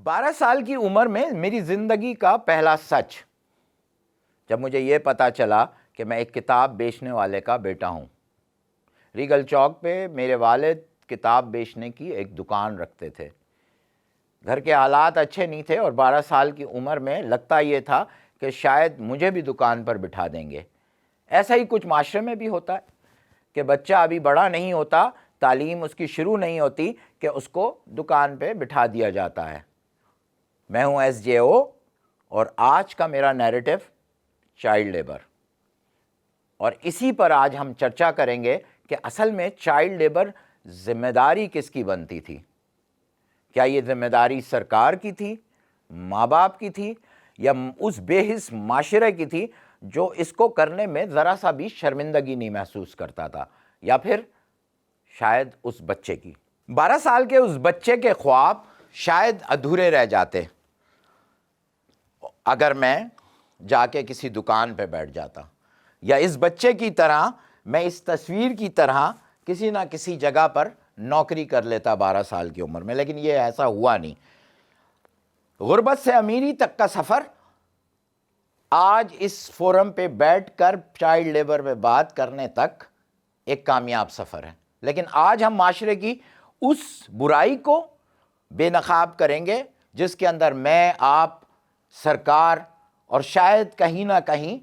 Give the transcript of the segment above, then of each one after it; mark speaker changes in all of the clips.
Speaker 1: 12 سال کی عمر میں میری زندگی کا پہلا سچ جب مجھے یہ پتا چلا کہ میں ایک کتاب بیچنے والے کا بیٹا ہوں۔ ریگل چوک پہ میرے والد کتاب بیچنے کی ایک دکان رکھتے تھے۔ گھر کے حالات اچھے نہیں تھے اور 12 سال کی عمر میں لگتا یہ تھا کہ شاید مجھے بھی دکان پر بٹھا دیں گے۔ ایسا ہی کچھ معاشرے میں بھی ہوتا ہے کہ بچہ ابھی بڑا نہیں ہوتا، تعلیم اس کی شروع نہیں ہوتی کہ اس کو دکان پہ بٹھا دیا جاتا ہے۔ میں ہوں ایس جے او اور آج کا میرا نیریٹو چائلڈ لیبر، اور اسی پر آج ہم چرچا کریں گے کہ اصل میں چائلڈ لیبر ذمہ داری کس کی بنتی تھی؟ کیا یہ ذمہ داری سرکار کی تھی، ماں باپ کی تھی، یا اس بے حس معاشرے کی تھی جو اس کو کرنے میں ذرا سا بھی شرمندگی نہیں محسوس کرتا تھا، یا پھر شاید اس بچے کی؟ 12 سال کے اس بچے کے خواب شاید ادھورے رہ جاتے اگر میں جا کے کسی دکان پہ بیٹھ جاتا، یا اس بچے کی طرح میں اس تصویر کی طرح کسی نہ کسی جگہ پر نوکری کر لیتا 12 سال کی عمر میں، لیکن یہ ایسا ہوا نہیں۔ غربت سے امیری تک کا سفر آج اس فورم پہ بیٹھ کر چائلڈ لیبر میں بات کرنے تک ایک کامیاب سفر ہے، لیکن آج ہم معاشرے کی اس برائی کو بے نقاب کریں گے جس کے اندر میں، آپ، سرکار اور شاید کہیں نہ کہیں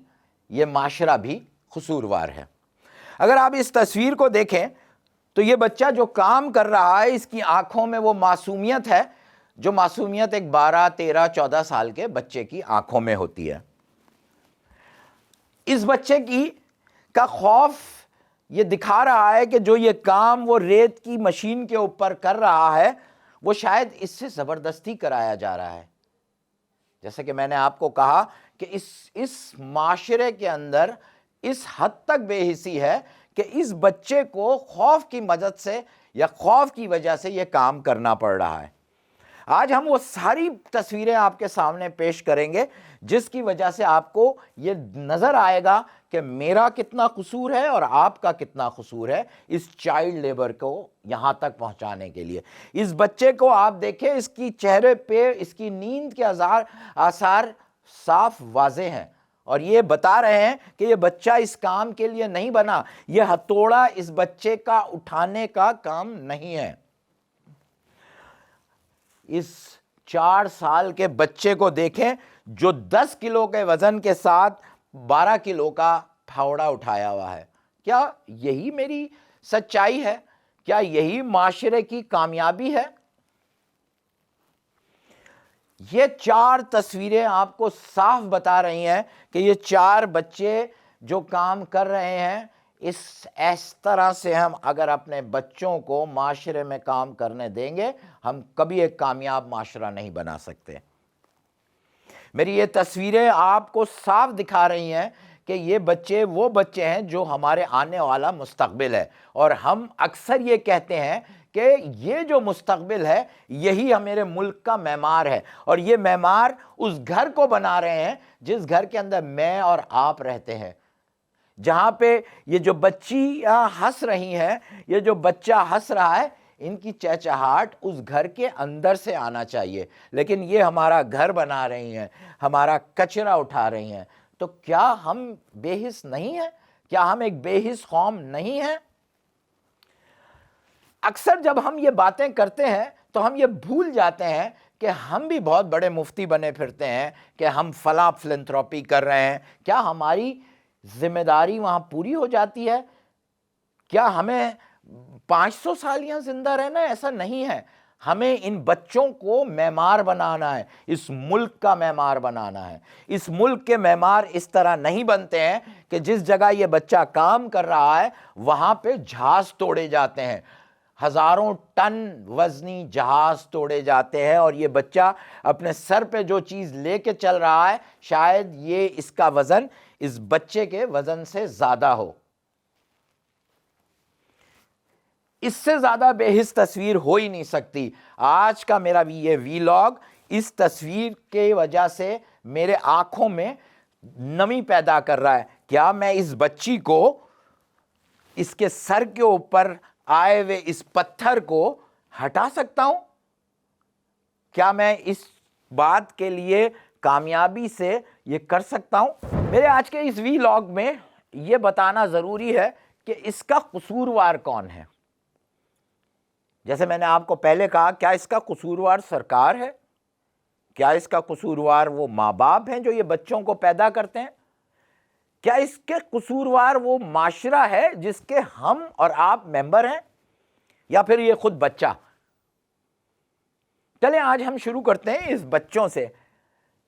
Speaker 1: یہ معاشرہ بھی قصوروار ہے۔ اگر آپ اس تصویر کو دیکھیں تو یہ بچہ جو کام کر رہا ہے، اس کی آنکھوں میں وہ معصومیت ہے جو معصومیت ایک 12، 13، 14 سال کے بچے کی آنکھوں میں ہوتی ہے۔ اس بچے کا خوف یہ دکھا رہا ہے کہ جو یہ کام وہ ریت کی مشین کے اوپر کر رہا ہے وہ شاید اس سے زبردستی کرایا جا رہا ہے۔ جیسے کہ میں نے آپ کو کہا کہ اس معاشرے کے اندر اس حد تک بے حسی ہے کہ اس بچے کو خوف کی مدد سے یا خوف کی وجہ سے یہ کام کرنا پڑ رہا ہے۔ آج ہم وہ ساری تصویریں آپ کے سامنے پیش کریں گے جس کی وجہ سے آپ کو یہ نظر آئے گا کہ میرا کتنا قصور ہے اور آپ کا کتنا قصور ہے اس چائلڈ لیبر کو یہاں تک پہنچانے کے لیے۔ اس بچے کو آپ دیکھیں، اس کی چہرے پہ اس کی نیند کے آثار صاف واضح ہیں، اور یہ بتا رہے ہیں کہ یہ بچہ اس کام کے لیے نہیں بنا، یہ ہتھوڑا اس بچے کا اٹھانے کا کام نہیں ہے۔ اس 4 سال کے بچے کو دیکھیں جو 10 کلو کے وزن کے ساتھ 12 کلو کا پھاوڑا اٹھایا ہوا ہے۔ کیا یہی میری سچائی ہے؟ کیا یہی معاشرے کی کامیابی ہے؟ یہ 4 تصویریں آپ کو صاف بتا رہی ہیں کہ یہ 4 بچے جو کام کر رہے ہیں، اس طرح سے ہم اگر اپنے بچوں کو معاشرے میں کام کرنے دیں گے، ہم کبھی ایک کامیاب معاشرہ نہیں بنا سکتے۔ میری یہ تصویریں آپ کو صاف دکھا رہی ہیں کہ یہ بچے وہ بچے ہیں جو ہمارے آنے والا مستقبل ہے، اور ہم اکثر یہ کہتے ہیں کہ یہ جو مستقبل ہے یہی ہمارے ملک کا معمار ہے، اور یہ معمار اس گھر کو بنا رہے ہیں جس گھر کے اندر میں اور آپ رہتے ہیں۔ جہاں پہ یہ جو بچی ہنس رہی ہیں، یہ جو بچہ ہنس رہا ہے، ان کی چہچہاٹ اس گھر کے اندر سے آنا چاہیے، لیکن یہ ہمارا گھر بنا رہی ہیں، ہمارا کچرا اٹھا رہی ہیں۔ تو کیا ہم بے حس نہیں ہیں؟ کیا ہم ایک بے حس قوم نہیں ہیں؟ اکثر جب ہم یہ باتیں کرتے ہیں تو ہم یہ بھول جاتے ہیں کہ ہم بھی بہت بڑے مفتی بنے پھرتے ہیں کہ ہم فلاں فلنتھراپی کر رہے ہیں۔ کیا ہماری ذمہ داری وہاں پوری ہو جاتی ہے؟ کیا ہمیں 500 سال یہاں زندہ رہنا ہے؟ ایسا نہیں ہے۔ ہمیں ان بچوں کو معمار بنانا ہے، اس ملک کا معمار بنانا ہے۔ اس ملک کے معمار اس طرح نہیں بنتے ہیں کہ جس جگہ یہ بچہ کام کر رہا ہے وہاں پہ جہاز توڑے جاتے ہیں، ہزاروں ٹن وزنی جہاز توڑے جاتے ہیں، اور یہ بچہ اپنے سر پہ جو چیز لے کے چل رہا ہے شاید یہ اس کا وزن اس بچے کے وزن سے زیادہ ہو۔ اس سے زیادہ بے حس تصویر ہو ہی نہیں سکتی۔ آج کا میرا یہ ویلاگ اس تصویر کی وجہ سے میرے آنکھوں میں نمی پیدا کر رہا ہے۔ کیا میں اس بچی کو، اس کے سر کے اوپر آئے ہوئے اس پتھر کو ہٹا سکتا ہوں؟ کیا میں اس بات کے لیے کامیابی سے یہ کر سکتا ہوں؟ میرے آج کے اس وی لاگ میں یہ بتانا ضروری ہے کہ اس کا قصوروار کون ہے۔ جیسے میں نے آپ کو پہلے کہا، کیا اس کا قصوروار سرکار ہے؟ کیا اس کا قصوروار وہ ماں باپ ہیں جو یہ بچوں کو پیدا کرتے ہیں؟ کیا اس کے قصوروار وہ معاشرہ ہے جس کے ہم اور آپ ممبر ہیں، یا پھر یہ خود بچہ؟ چلیں آج ہم شروع کرتے ہیں اس بچوں سے۔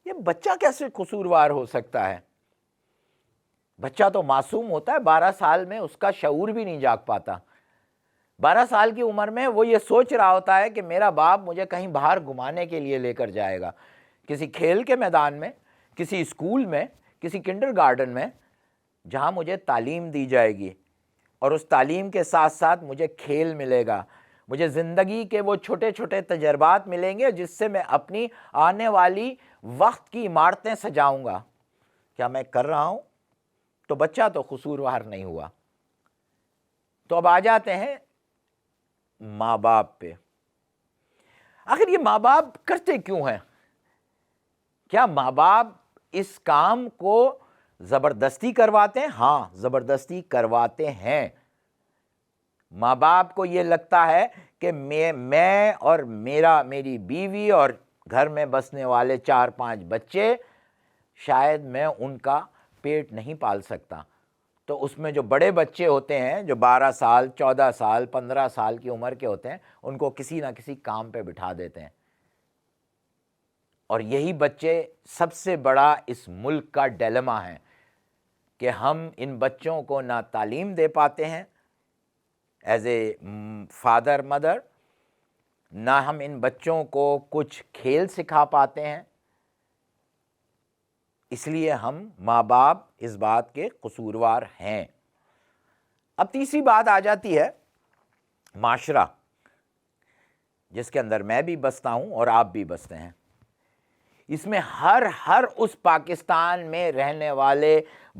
Speaker 1: یہ بچہ کیسے قصوروار ہو سکتا ہے؟ بچہ تو معصوم ہوتا ہے، 12 سال میں اس کا شعور بھی نہیں جاگ پاتا۔ 12 سال کی عمر میں وہ یہ سوچ رہا ہوتا ہے کہ میرا باپ مجھے کہیں باہر گھمانے کے لیے لے کر جائے گا، کسی کھیل کے میدان میں، کسی اسکول میں، کسی کنڈر گارڈن میں، جہاں مجھے تعلیم دی جائے گی، اور اس تعلیم کے ساتھ ساتھ مجھے کھیل ملے گا، مجھے زندگی کے وہ چھوٹے چھوٹے تجربات ملیں گے جس سے میں اپنی آنے والی وقت کی عمارتیں سجاؤں گا۔ کیا میں کر رہا ہوں؟ تو بچہ تو قصوروار نہیں ہوا۔ تو اب آ جاتے ہیں ماں باپ پہ۔ آخر یہ ماں باپ کرتے کیوں ہیں؟ کیا ماں باپ اس کام کو زبردستی کرواتے ہیں؟ ہاں، زبردستی کرواتے ہیں۔ ماں باپ کو یہ لگتا ہے کہ میں اور میری بیوی اور گھر میں بسنے والے 4-5 بچے، شاید میں ان کا پیٹ نہیں پال سکتا، تو اس میں جو بڑے بچے ہوتے ہیں، جو 12 سال، 14 سال، 15 سال کی عمر کے ہوتے ہیں، ان کو کسی نہ کسی کام پہ بٹھا دیتے ہیں۔ اور یہی بچے سب سے بڑا اس ملک کا ڈیلیما ہے کہ ہم ان بچوں کو نہ تعلیم دے پاتے ہیں ایز اے فادر مدر، نہ ہم ان بچوں کو کچھ کھیل سکھا پاتے ہیں۔ اس لیے ہم ماں باپ اس بات کے قصوروار ہیں۔ اب تیسری بات آ جاتی ہے معاشرہ، جس کے اندر میں بھی بستا ہوں اور آپ بھی بستے ہیں۔ اس میں ہر اس پاکستان میں رہنے والے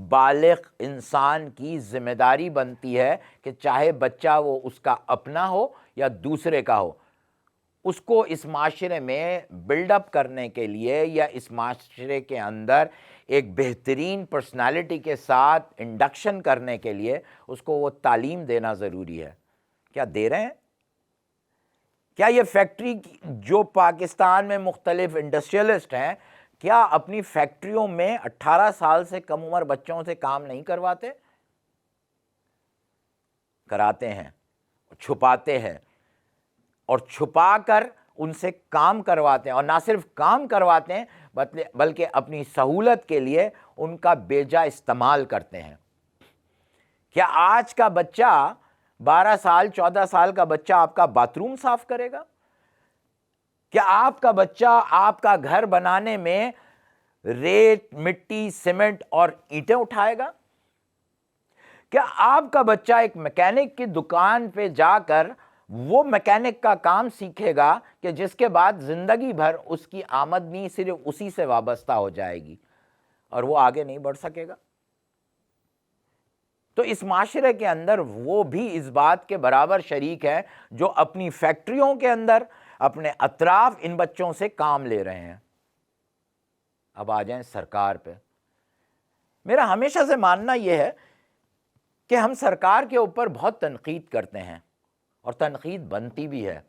Speaker 1: بالغ انسان کی ذمہ داری بنتی ہے کہ چاہے بچہ وہ اس کا اپنا ہو یا دوسرے کا ہو، اس کو اس معاشرے میں بلڈ اپ کرنے کے لیے یا اس معاشرے کے اندر ایک بہترین پرسنالٹی کے ساتھ انڈکشن کرنے کے لیے اس کو وہ تعلیم دینا ضروری ہے۔ کیا دے رہے ہیں؟ کیا یہ فیکٹری جو پاکستان میں مختلف انڈسٹریلسٹ ہیں، کیا اپنی فیکٹریوں میں 18 سال سے کم عمر بچوں سے کام نہیں کرواتے؟ کراتے ہیں، چھپاتے ہیں، اور چھپا کر ان سے کام کرواتے ہیں، اور نہ صرف کام کرواتے ہیں بلکہ اپنی سہولت کے لیے ان کا بیجا استعمال کرتے ہیں۔ کیا آج کا بچہ 12 سال 14 سال کا بچہ آپ کا باتھ روم صاف کرے گا؟ کیا آپ کا بچہ آپ کا گھر بنانے میں ریت، مٹی، سیمنٹ اور اینٹیں اٹھائے گا؟ کیا آپ کا بچہ ایک میکینک کی دکان پہ جا کر وہ میکینک کا کام سیکھے گا کہ جس کے بعد زندگی بھر اس کی آمدنی صرف اسی سے وابستہ ہو جائے گی اور وہ آگے نہیں بڑھ سکے گا؟ تو اس معاشرے کے اندر وہ بھی اس بات کے برابر شریک ہیں جو اپنی فیکٹریوں کے اندر اپنے اطراف ان بچوں سے کام لے رہے ہیں۔ اب آ جائیں سرکار پہ۔ میرا ہمیشہ سے ماننا یہ ہے کہ ہم سرکار کے اوپر بہت تنقید کرتے ہیں، اور تنقید بنتی بھی ہے،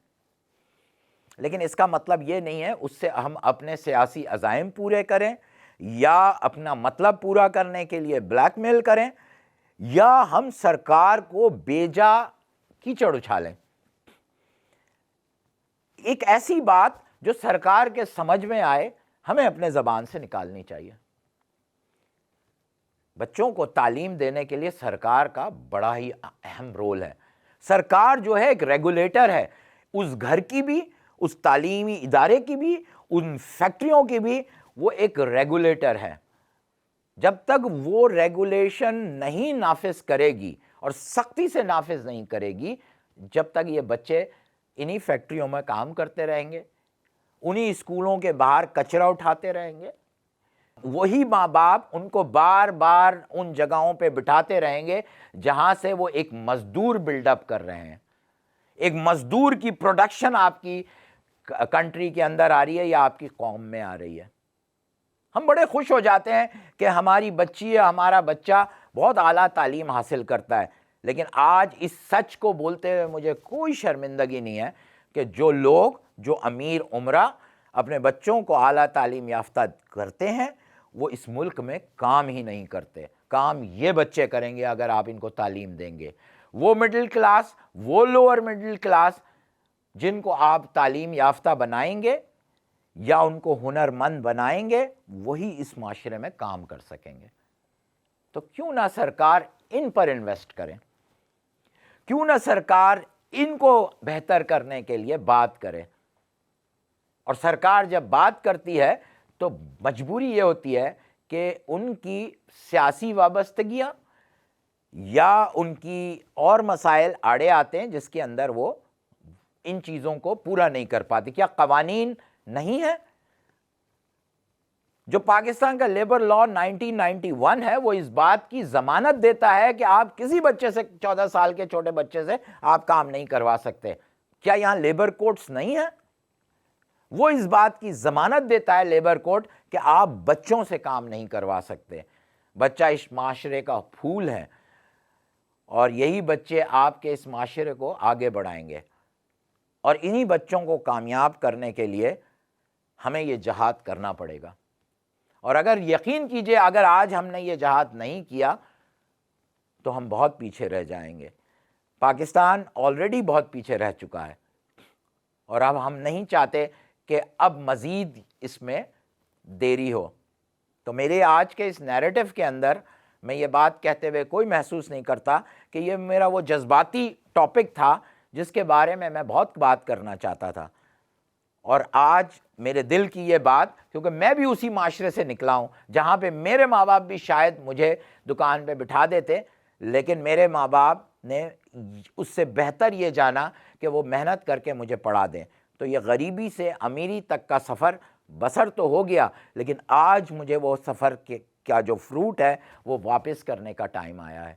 Speaker 1: لیکن اس کا مطلب یہ نہیں ہے اس سے ہم اپنے سیاسی عزائم پورے کریں، یا اپنا مطلب پورا کرنے کے لیے بلیک میل کریں، یا ہم سرکار کو بیجا کیچڑ اچھالیں۔ ایک ایسی بات جو سرکار کے سمجھ میں آئے ہمیں اپنے زبان سے نکالنی چاہیے۔ بچوں کو تعلیم دینے کے لیے سرکار کا بڑا ہی اہم رول ہے۔ سرکار جو ہے ایک ریگولیٹر ہے، اس گھر کی بھی، اس تعلیمی ادارے کی بھی، ان فیکٹریوں کی بھی، وہ ایک ریگولیٹر ہے۔ جب تک وہ ریگولیشن نہیں نافذ کرے گی اور سختی سے نافذ نہیں کرے گی، جب تک یہ بچے انہی فیکٹریوں میں کام کرتے رہیں گے، انہی اسکولوں کے باہر کچرا اٹھاتے رہیں گے، وہی ماں باپ ان کو بار بار ان جگہوں پہ بٹھاتے رہیں گے جہاں سے وہ ایک مزدور بلڈ اپ کر رہے ہیں۔ ایک مزدور کی پروڈکشن آپ کی کنٹری کے اندر آ رہی ہے یا آپ کی قوم میں آ رہی ہے. ہم بڑے خوش ہو جاتے ہیں کہ ہماری بچی یا ہمارا بچہ بہت اعلیٰ تعلیم حاصل کرتا ہے، لیکن آج اس سچ کو بولتے ہوئے مجھے کوئی شرمندگی نہیں ہے کہ جو لوگ، جو امیر امراء اپنے بچوں کو اعلیٰ تعلیم یافتہ کرتے ہیں وہ اس ملک میں کام ہی نہیں کرتے. کام یہ بچے کریں گے اگر آپ ان کو تعلیم دیں گے. وہ مڈل کلاس، وہ لوور مڈل کلاس جن کو آپ تعلیم یافتہ بنائیں گے یا ان کو ہنر مند بنائیں گے، وہی اس معاشرے میں کام کر سکیں گے. تو کیوں نہ سرکار ان پر انویسٹ کریں، کیوں نہ سرکار ان کو بہتر کرنے کے لیے بات کرے. اور سرکار جب بات کرتی ہے تو مجبوری یہ ہوتی ہے کہ ان کی سیاسی وابستگیاں یا ان کی اور مسائل آڑے آتے ہیں جس کے اندر وہ ان چیزوں کو پورا نہیں کر پاتی. کیا قوانین نہیں ہے؟ جو پاکستان کا لیبر لا 1991 ہے وہ اس بات کی ضمانت دیتا ہے کہ آپ کسی بچے سے، 14 سال کے چھوٹے بچے سے آپ کام نہیں کروا سکتے. کیا یہاں لیبر کوڈز نہیں ہیں؟ وہ اس بات کی ضمانت دیتا ہے لیبر کوڈ کہ آپ بچوں سے کام نہیں کروا سکتے. بچہ اس معاشرے کا پھول ہے اور یہی بچے آپ کے اس معاشرے کو آگے بڑھائیں گے. اور انہی بچوں کو کامیاب کرنے کے لیے ہمیں یہ جہاد کرنا پڑے گا. اور اگر یقین کیجئے اگر آج ہم نے یہ جہاد نہیں کیا تو ہم بہت پیچھے رہ جائیں گے. پاکستان آلریڈی بہت پیچھے رہ چکا ہے اور اب ہم نہیں چاہتے کہ اب مزید اس میں دیری ہو. تو میرے آج کے اس نیریٹو کے اندر میں یہ بات کہتے ہوئے کوئی محسوس نہیں کرتا کہ یہ میرا وہ جذباتی ٹاپک تھا جس کے بارے میں بہت بات کرنا چاہتا تھا. اور آج میرے دل کی یہ بات، کیونکہ میں بھی اسی معاشرے سے نکلا ہوں جہاں پہ میرے ماں باپ بھی شاید مجھے دکان پہ بٹھا دیتے، لیکن میرے ماں باپ نے اس سے بہتر یہ جانا کہ وہ محنت کر کے مجھے پڑھا دیں. تو یہ غریبی سے امیری تک کا سفر بسر تو ہو گیا، لیکن آج مجھے وہ سفر کا جو فروٹ ہے وہ واپس کرنے کا ٹائم آیا ہے.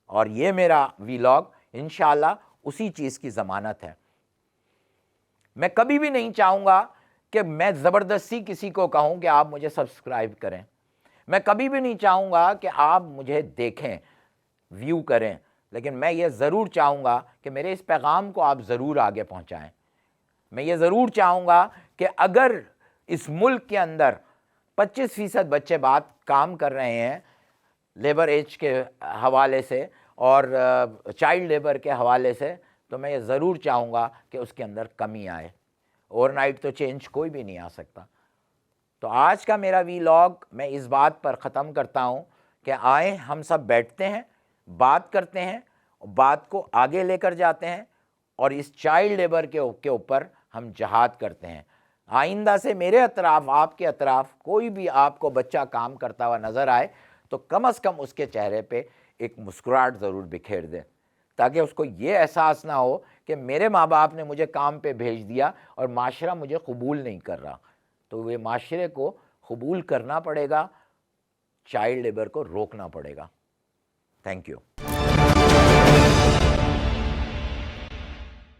Speaker 1: اور یہ میرا ویلاگ انشاءاللہ اسی چیز کی ضمانت ہے. میں کبھی بھی نہیں چاہوں گا کہ میں زبردستی کسی کو کہوں کہ آپ مجھے سبسکرائب کریں. میں کبھی بھی نہیں چاہوں گا کہ آپ مجھے دیکھیں، ویو کریں، لیکن میں یہ ضرور چاہوں گا کہ میرے اس پیغام کو آپ ضرور آگے پہنچائیں. میں یہ ضرور چاہوں گا کہ اگر اس ملک کے اندر 25% بچے کام کر رہے ہیں لیبر ایج کے حوالے سے اور چائلڈ لیبر کے حوالے سے، تو میں یہ ضرور چاہوں گا کہ اس کے اندر کمی آئے. اوور نائٹ تو چینج کوئی بھی نہیں آ سکتا. تو آج کا میرا ویلاگ میں اس بات پر ختم کرتا ہوں کہ آئیں ہم سب بیٹھتے ہیں، بات کرتے ہیں، بات کو آگے لے کر جاتے ہیں اور اس چائلڈ لیبر کے اوپر ہم جہاد کرتے ہیں. آئندہ سے میرے اطراف، آپ کے اطراف کوئی بھی آپ کو بچہ کام کرتا ہوا نظر آئے تو کم از کم اس کے چہرے پہ ایک مسکراہٹ ضرور بکھیر دیں، تاکہ اس کو یہ احساس نہ ہو کہ میرے ماں باپ نے مجھے کام پہ بھیج دیا اور معاشرہ مجھے قبول نہیں کر رہا. تو یہ معاشرے کو قبول کرنا پڑے گا، چائلڈ لیبر کو روکنا پڑے گا. Thank you.